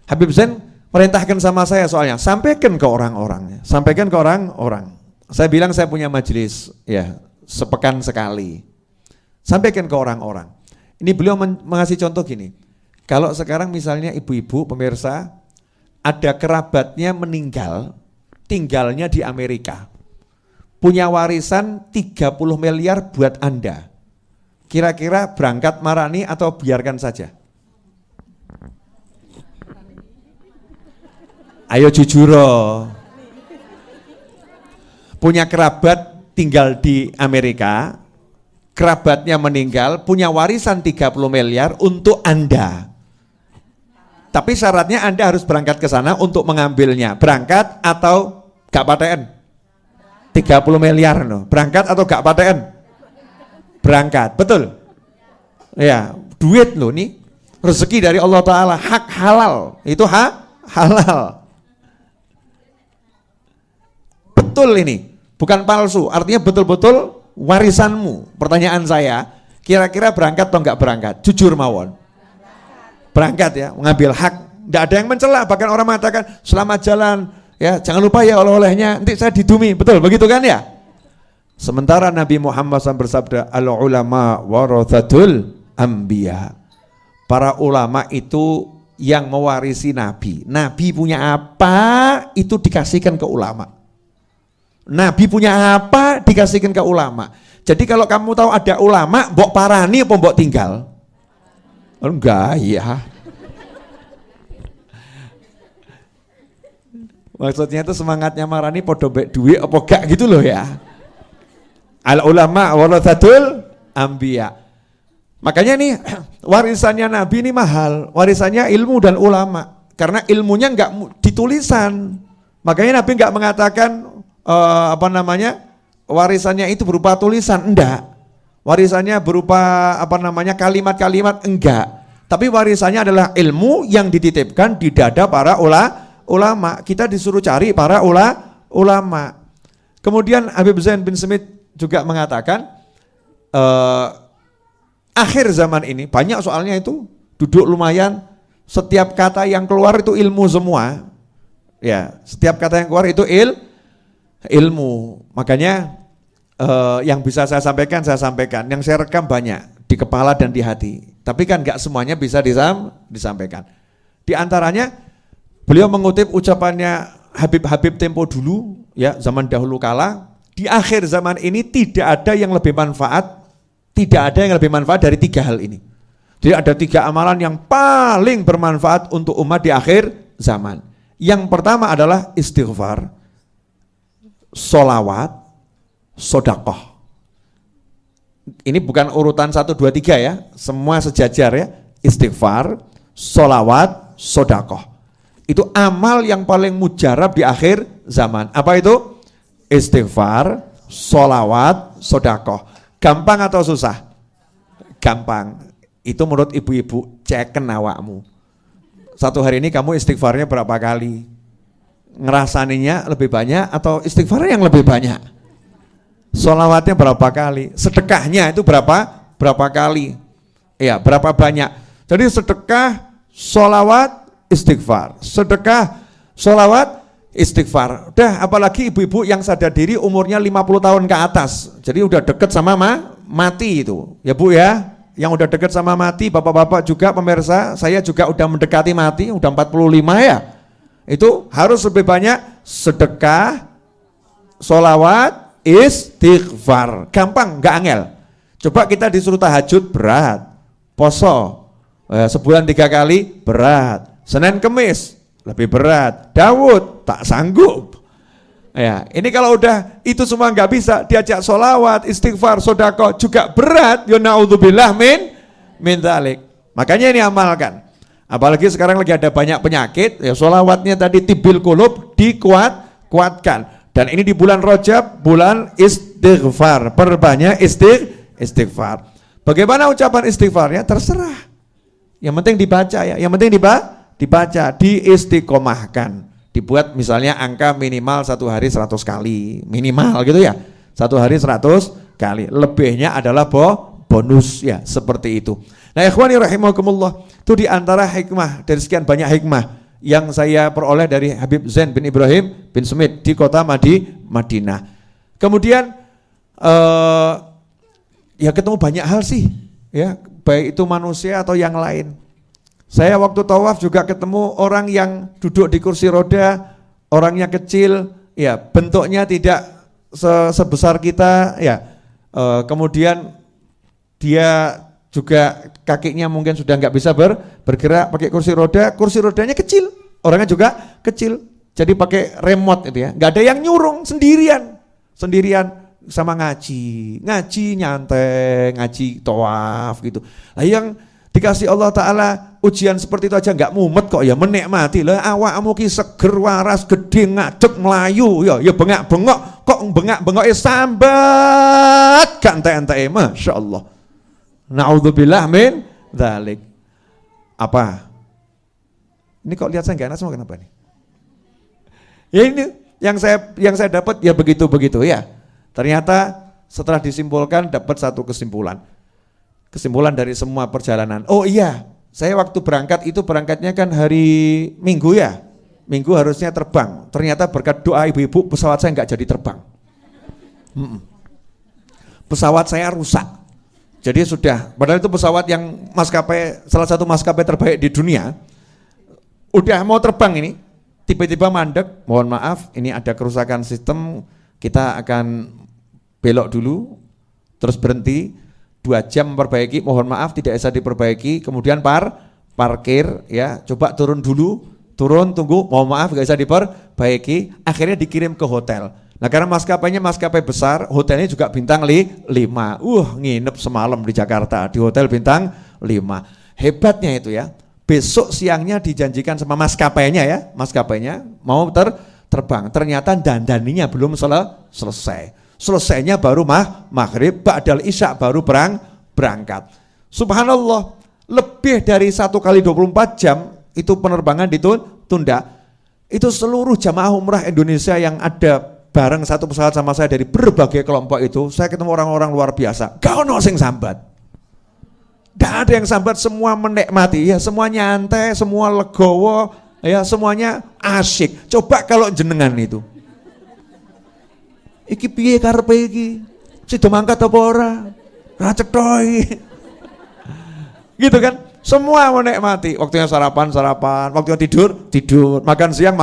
Habib Zain merintahkan sama saya soalnya, sampaikan ke orang-orangnya, sampaikan ke orang-orang. Saya bilang saya punya majelis, ya sepekan sekali. Sampaikan ke orang-orang. Ini beliau mengasih contoh gini, kalau sekarang misalnya ibu-ibu pemirsa, ada kerabatnya meninggal, tinggalnya di Amerika, punya warisan 30 miliar buat Anda. Kira-kira berangkat marani atau biarkan saja? Ayo jujur. Punya kerabat tinggal di Amerika, kerabatnya meninggal, punya warisan 30 miliar untuk Anda. Tapi syaratnya Anda harus berangkat ke sana untuk mengambilnya. Berangkat atau gak paten? 30 miliar no. Berangkat atau gak paten? Berangkat, betul? Ya, duit loh nih. Rezeki dari Allah Ta'ala, hak halal. Itu halal. Betul ini. Bukan palsu, artinya betul-betul warisanmu. Pertanyaan saya, kira-kira berangkat atau enggak berangkat? Jujur mawon. Berangkat ya, mengambil hak. Enggak ada yang mencela, bahkan orang mengatakan selamat jalan, ya jangan lupa ya oleh-olehnya, nanti saya didumi. Betul, begitu kan ya? Sementara Nabi Muhammad SAW bersabda, al-ulama warathatul anbiya. Para ulama itu yang mewarisi Nabi. Nabi punya apa, itu dikasihkan ke ulama. Nabi punya apa dikasihkan ke ulama. Jadi kalau kamu tahu ada ulama, mbok parani apa mbok tinggal? Enggak, ya. Maksudnya itu semangatnya marani podo mbek duit apa gak gitu loh ya. Al ulama warathatul anbiya. Makanya nih warisannya Nabi ini mahal, warisannya ilmu dan ulama. Karena ilmunya enggak ditulisan. Makanya Nabi enggak mengatakan warisannya itu berupa tulisan, enggak. Warisannya berupa kalimat-kalimat, enggak. Tapi warisannya adalah ilmu yang dititipkan di dada para ulama. Kita disuruh cari para ulama. Kemudian Habib Zain bin Smith juga mengatakan akhir zaman ini banyak soalnya itu duduk lumayan, setiap kata yang keluar itu ilmu semua. Ya, setiap kata yang keluar itu ilmu. Makanya yang bisa saya sampaikan, yang saya rekam banyak di kepala dan di hati. Tapi kan nggak semuanya bisa disampaikan. Di antaranya beliau mengutip ucapannya Habib tempo dulu, ya zaman dahulu kala. Di akhir zaman ini tidak ada yang lebih manfaat dari 3 hal ini. Jadi ada 3 amalan yang paling bermanfaat untuk umat di akhir zaman. Yang pertama adalah istighfar, sholawat, sodakoh. Ini bukan urutan 1, 2, 3 ya, semua sejajar ya. Istighfar, sholawat, sodakoh. Itu amal yang paling mujarab di akhir zaman. Apa itu? Istighfar, sholawat, sodakoh. Gampang atau susah? Gampang. Itu menurut ibu-ibu, ceken awakmu. Satu hari ini kamu istighfarnya berapa kali? Ngerasaninya lebih banyak atau istighfarnya yang lebih banyak? Sholawatnya berapa kali? Sedekahnya itu berapa kali? Ya, berapa banyak? Jadi sedekah, sholawat, istighfar. Sedekah, sholawat, istighfar. Udah, apalagi ibu-ibu yang sadar diri umurnya 50 tahun ke atas. Jadi udah deket sama mati itu. Ya Bu ya, yang udah deket sama mati, bapak-bapak juga pemirsa, saya juga udah mendekati mati, udah 45 ya. Itu harus lebih banyak sedekah, sholawat, istighfar. Gampang, gak angel. Coba kita disuruh tahajud berat, poso sebulan 3 kali berat, Senin Kemis lebih berat, Daud tak sanggup. Ya, ini kalau udah itu semua nggak bisa, diajak sholawat, istighfar, sodako juga berat. Ya naudzubillah min dzalik. Makanya ini amalkan. Apalagi sekarang lagi ada banyak penyakit, ya sholawatnya tadi tibil kulub dikuatkan. Dan ini di bulan Rajab, bulan istighfar. Perbanyak istighfar. Bagaimana ucapan istighfarnya? Terserah. Yang penting dibaca ya. Yang penting dibaca, diistiqomahkan. Dibuat misalnya angka minimal 1 hari 100 kali. Minimal gitu ya. 1 hari 100 kali. Lebihnya adalah bonus ya, seperti itu. Nah, ikhwani rahimakumullah, itu di antara hikmah dari sekian banyak hikmah yang saya peroleh dari Habib Zain bin Ibrahim bin Smith di kota Madinah. Kemudian ya ketemu banyak hal sih, ya, baik itu manusia atau yang lain. Saya waktu tawaf juga ketemu orang yang duduk di kursi roda, orangnya kecil, ya, bentuknya tidak sebesar kita, ya. Kemudian dia juga kakinya mungkin sudah nggak bisa bergerak, pakai kursi rodanya kecil, orangnya juga kecil, jadi pakai remote itu ya, nggak ada yang nyurung, sendirian sama ngaji nyantai, ngaji tawaf gitu. Nah, yang dikasih Allah Ta'ala ujian seperti itu aja nggak mumet kok ya, menikmati lah, awakmu ki seger waras gede ngadeg melayu ya bengak-bengok kok, bengak-bengok sambat gak ente-ente, Masya Allah. Na'udzubillah min dzalik. Apa? Ini kok lihat saya nggak enak semua, kenapa nih? Ya ini yang saya dapat ya begitu ya. Ternyata setelah disimpulkan dapat satu kesimpulan dari semua perjalanan. Oh iya, saya waktu berangkat itu berangkatnya kan hari Minggu ya. Minggu harusnya terbang. Ternyata berkat doa ibu-ibu pesawat saya nggak jadi terbang. Pesawat saya rusak. Jadi sudah, padahal itu pesawat yang salah satu maskapai terbaik di dunia, udah mau terbang ini, tiba-tiba mandek, mohon maaf, ini ada kerusakan sistem, kita akan belok dulu, terus berhenti, 2 jam memperbaiki, mohon maaf tidak bisa diperbaiki, kemudian parkir, ya, coba turun dulu, tunggu, mohon maaf gak bisa diperbaiki, akhirnya dikirim ke hotel. Nah, karena maskapainya maskapai besar, hotelnya juga bintang 5. Nginep semalam di Jakarta di hotel bintang 5. Hebatnya itu ya. Besok siangnya dijanjikan sama maskapainya mau terbang. Ternyata dandaninya belum selesai. Selesainya baru maghrib, ba'dal isya baru berangkat. Subhanallah, lebih dari 1 kali 24 jam itu penerbangan ditunda. Itu seluruh jamaah umrah Indonesia yang ada bareng satu pesawat sama saya dari berbagai kelompok itu, saya ketemu orang-orang luar biasa. Gak ono sing sambat. Gak ada yang sambat, semua menikmati, ya, semua nyantai, semua legowo, ya, semuanya asyik. Coba kalau jenengan itu. Iki piye karepe iki? Sido mangkat apa ora? Ra cethoy. Gitu kan? Semua menikmati. Waktunya sarapan, waktunya tidur, makan siang,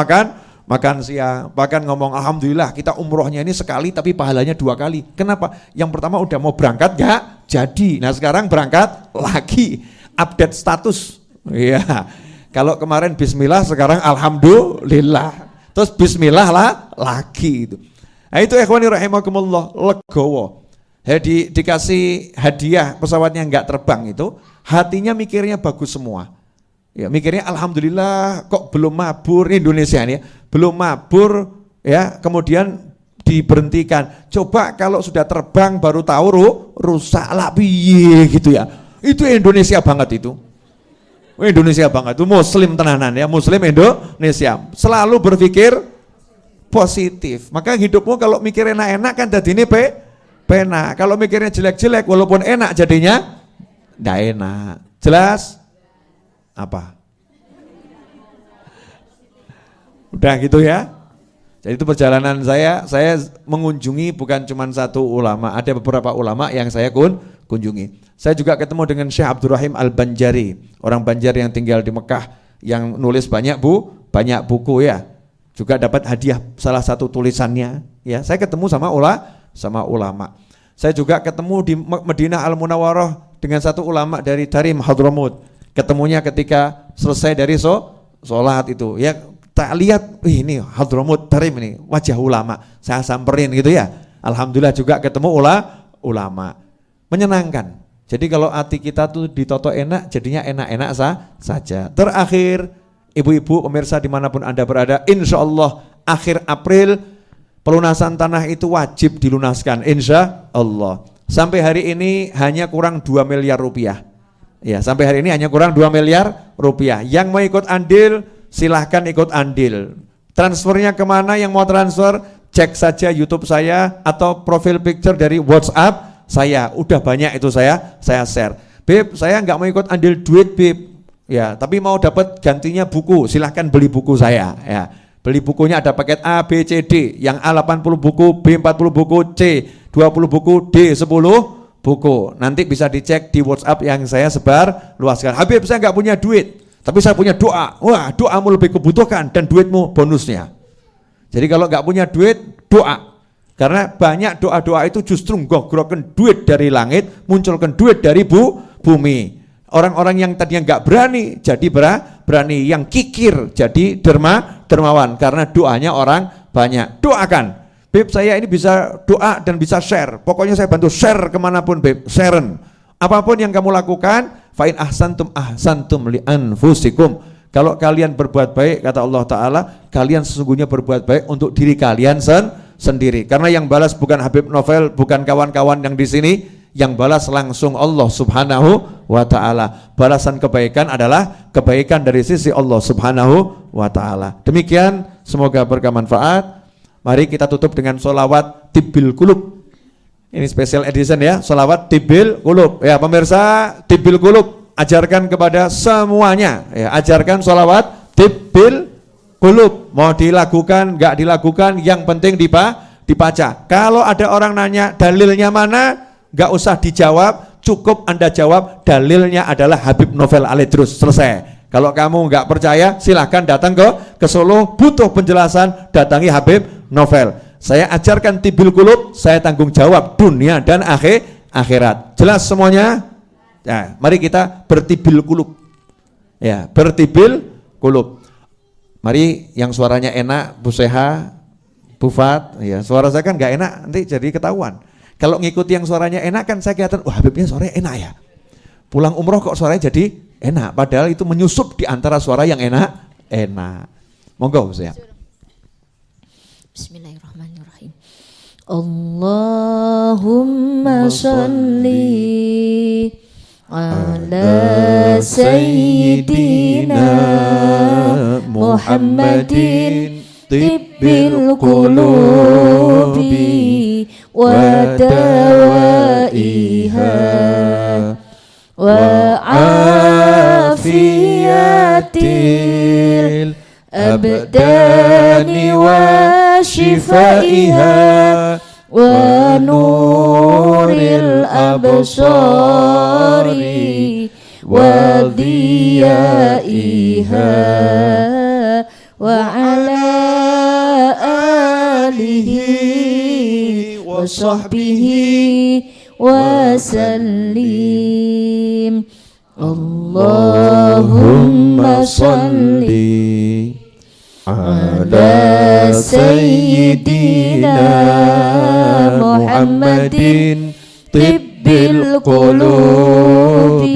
makan siang, bahkan ngomong alhamdulillah kita umrohnya ini sekali tapi pahalanya 2 kali. Kenapa? Yang pertama udah mau berangkat gak jadi, nah sekarang berangkat lagi, update status. Iya, kalau kemarin bismillah, sekarang alhamdulillah, terus bismillah lagi itu. Nah itu ikhwani rahimakumullah, legowo. Dikasih hadiah pesawatnya nggak terbang itu, hatinya mikirnya bagus semua. Ya, mikirnya alhamdulillah kok belum mabur, Indonesia ini ya, belum mabur ya, kemudian diberhentikan. Coba kalau sudah terbang baru tahu rusak lah piye gitu ya. Itu Indonesia banget itu. Indonesia banget itu, muslim tenanan ya, muslim Indonesia. Selalu berpikir positif. Maka hidupmu kalau mikir enak-enak kan jadinya penak. Kalau mikirnya jelek-jelek walaupun enak jadinya enggak enak. Jelas? Apa? Udah gitu ya. Jadi itu perjalanan saya mengunjungi bukan cuma satu ulama, ada beberapa ulama yang saya kunjungi. Saya juga ketemu dengan Syekh Abdurrahim Al-Banjari, orang Banjar yang tinggal di Mekah, yang nulis banyak buku ya. Juga dapat hadiah salah satu tulisannya ya. Saya ketemu sama ulama. Saya juga ketemu di Madinah Al-Munawwarah dengan satu ulama dari Tarim Hadramut. Ketemunya ketika selesai dari sholat itu ya, tak lihat ini Hadramut Tarim ini wajah ulama, saya samperin gitu ya. Alhamdulillah juga ketemu ulama, menyenangkan. Jadi kalau hati kita tuh ditoto enak, jadinya enak-enak saja. Terakhir, ibu-ibu pemirsa dimanapun Anda berada, insya Allah akhir April pelunasan tanah itu wajib dilunaskan, insya Allah. Sampai hari ini hanya kurang 2 miliar rupiah. Ya, sampai hari ini hanya kurang 2 miliar rupiah. Yang mau ikut andil, silahkan ikut andil. Transfernya kemana? Yang mau transfer, cek saja YouTube saya atau profil picture dari WhatsApp saya. Udah banyak itu saya share. Beb, saya nggak mau ikut andil duit, Beb. Ya, tapi mau dapat gantinya buku, silahkan beli buku saya. Ya, beli bukunya ada paket A, B, C, D. Yang A 80 buku, B 40 buku, C 20 buku, D 10 buku. Nanti bisa dicek di WhatsApp yang saya sebar luaskan. Habib, saya nggak punya duit, tapi saya punya doa. Wah, doamu lebih kebutuhan dan duitmu bonusnya. Jadi kalau nggak punya duit, doa. Karena banyak doa-doa itu justru nggogroken duit dari langit, munculkan duit dari bumi. Orang-orang yang tadinya nggak berani jadi berani, yang kikir jadi dermawan karena doanya orang banyak. Doakan. Beb, saya ini bisa doa dan bisa share. Pokoknya saya bantu share kemanapun, Beb. Sharen. Apapun yang kamu lakukan, fa'in ahsantum li anfusikum. Kalau kalian berbuat baik, kata Allah Ta'ala, kalian sesungguhnya berbuat baik untuk diri kalian sendiri. Karena yang balas bukan Habib Novel, bukan kawan-kawan yang di sini, yang balas langsung Allah Subhanahu wa Ta'ala. Balasan kebaikan adalah kebaikan dari sisi Allah Subhanahu wa Ta'ala. Demikian, semoga berkah manfaat. Mari kita tutup dengan sholawat Tibbil Qulub. Ini special edition ya, sholawat Tibbil Qulub. Ya pemirsa, Tibbil Qulub ajarkan kepada semuanya. Ya, ajarkan sholawat Tibbil Qulub. Mau dilakukan, nggak dilakukan, yang penting dibaca. Kalau ada orang nanya dalilnya mana, nggak usah dijawab, cukup Anda jawab dalilnya adalah Habib Novel Al-Idrus, selesai. Kalau kamu nggak percaya, silahkan datang ke Solo, butuh penjelasan, datangi Habib Novel. Saya ajarkan Tibbil Qulub, saya tanggung jawab dunia dan akhirat. Jelas semuanya? Ya, mari kita bertibil qulub. Ya, bertibil qulub. Mari yang suaranya enak, Bu Seha, Bu Fat, ya, suara saya kan nggak enak, nanti jadi ketahuan. Kalau ngikuti yang suaranya enak kan saya kelihatan, wah Habibnya suaranya enak ya. Pulang umroh kok suaranya jadi enak, padahal itu menyusup di antara suara yang enak. Monggo Bu Seha. Bismillahirrahmanirrahim. Allahumma sholli ala sayyidina Muhammadin tibbil qulubi wa dawaiha wa afiyatil abdani wa shifaiha wa nuril absari wa diyaiha wa ala alihi wa sahbihi wa sallim. Allahumma salli ala sayyidina Muhammadin tibbil qulubi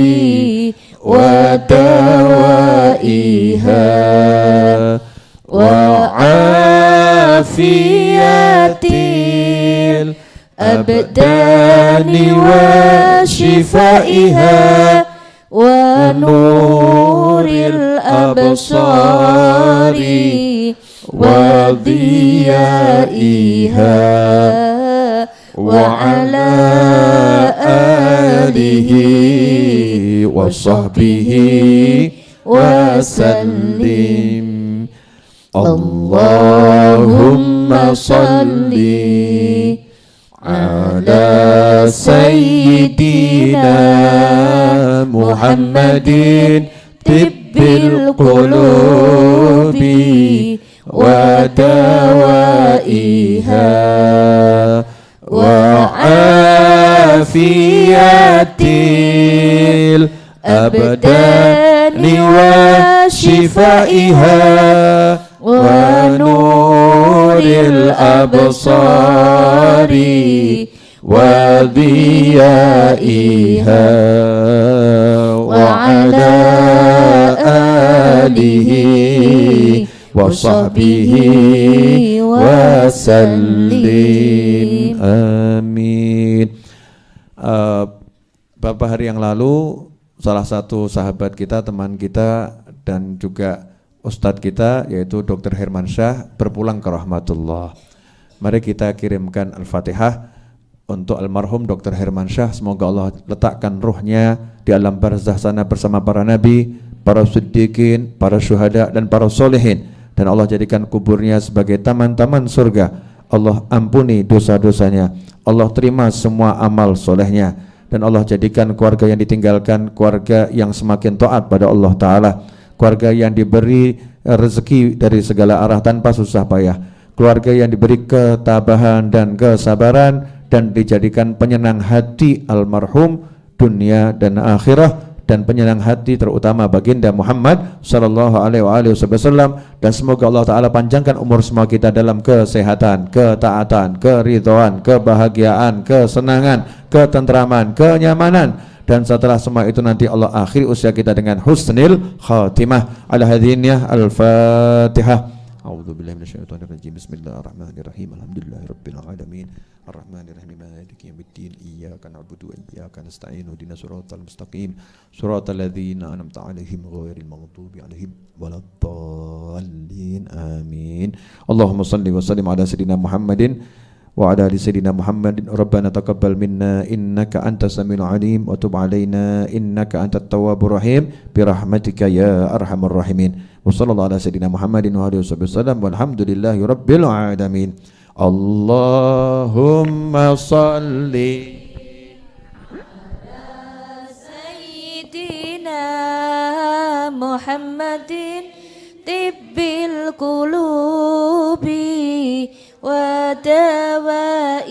wa dawaiha wa afiyatil abdani wa shifaiha wa nuril absari wa diyaiha wa ala alihi wa sahbihi wa sallim. Allahumma salli ala sayyidina Muhammadin tibbil qulubi wa dawaiha wa afiyatil abdani wa shifaiha wa nuril absari wa diyaiha wa ala alihi وصحبه وسلم. Amin. Beberapa hari yang lalu salah satu sahabat kita, teman kita, dan juga ustadz kita yaitu Dr. Hermansyah berpulang ke rahmatullah. Mari kita kirimkan Al-Fatihah untuk almarhum Dr. Hermansyah. Semoga Allah letakkan ruhnya di alam barzah sana bersama para nabi, para siddiqin, para syuhada, dan para solehin. Dan Allah jadikan kuburnya sebagai taman-taman surga. Allah ampuni dosa-dosanya, Allah terima semua amal solehnya, dan Allah jadikan keluarga yang ditinggalkan keluarga yang semakin taat pada Allah Ta'ala, keluarga yang diberi rezeki dari segala arah tanpa susah payah, keluarga yang diberi ketabahan dan kesabaran, dan dijadikan penyayang hati almarhum dunia dan akhirah, dan penyayang hati terutama baginda Muhammad sallallahu alaihi wasallam. Dan semoga Allah Ta'ala panjangkan umur semua kita dalam kesehatan, ketaatan, keridhaan, kebahagiaan, kesenangan, ketentraman, kenyamanan. Dan setelah semua itu nanti Allah akhiri usia kita dengan husnil khatimah. Ala hadiniyah al-Fatihah. A'udzu billahi minasyaitonir rajim. Bismillahirrahmanirrahim. Alhamdulillahirabbil alamin. Arrahmanirrahim. Maliki yaumiddin. Iyyaka na'budu wa iyyaka nasta'in. Ihdinas siratal mustaqim. Siratal ladzina an'amta 'alaihim ghairil maghdubi 'alaihim waladdallin. Amin. Allahumma shalli wa sallim ala sayidina Muhammadin wa ala ali sayidina Muhammadin. Rabbana taqabbal minna innaka antas samiul alim wa tub 'alaina innaka antat tawwabur rahim bi rahmatika ya arhamar rahimin. Wa sallallahu ala sayidina Muhammadin wa alihi wasallam walhamdulillahi rabbil alamin. Allahumma salli ala sayyidina Muhammadin tibbil qulubi wa dawaiha